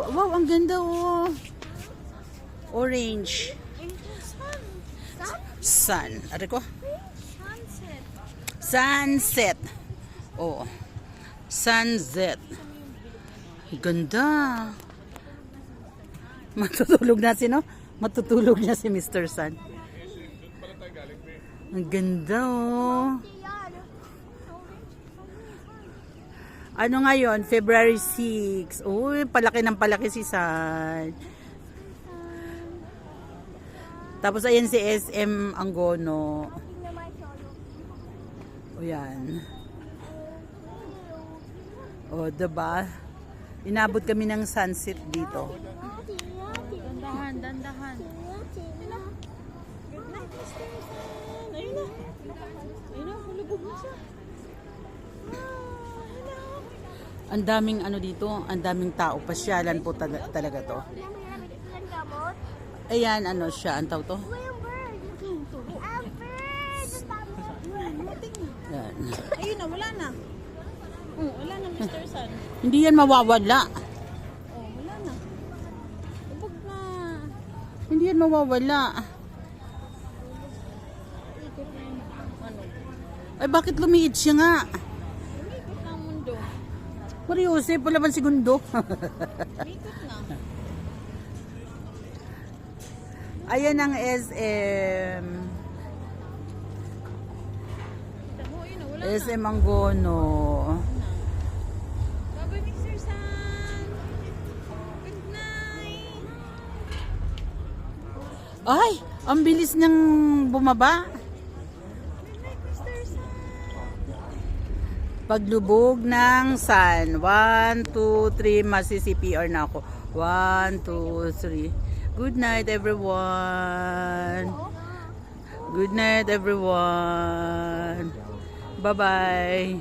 Wow, ang ganda oh. Orange. Sun. Ano ko? Sunset. Sunset. Oh. Sunset. Ganda. Matutulog na si no? Matutulog na si Mr. Sun. Ang ganda oh. Ano ngayon? February 6. Uy, palaki ng palaki si Sun. Tapos ayan si SM Angono. O yan. O, diba? Inabot kami ng sunset dito. Dandahan, dandahan. Good night, Mr. Sun. Ayun na. Ayun na, hulubog na siya. Ang daming ano dito, ang daming tao. Pasyalan po talaga to. Ayan, ano siya, ang tawag to? Yan. Ayun na, wala na. Oh, wala na, Mr. Sun. Hindi yan mawawala. Oh, wala na. Lubog na. Hindi yan mawawala. Ikot na yung ano. Ay, bakit lumiit siya nga? Ikot na ang mundo. Mariusip, wala man segundo. Ikot na. Ayan ang SM. Ayun na, wala na. SM Angono. Bye-bye, Mr. Sun. Good night. Ay, ang bilis niyang bumaba. Good night, Mr. Sun. Paglubog ng sun. 1, 2, 3. Masi-CPR na ako. 1, 2, 3. Good night, everyone. Good night, everyone. Bye-bye.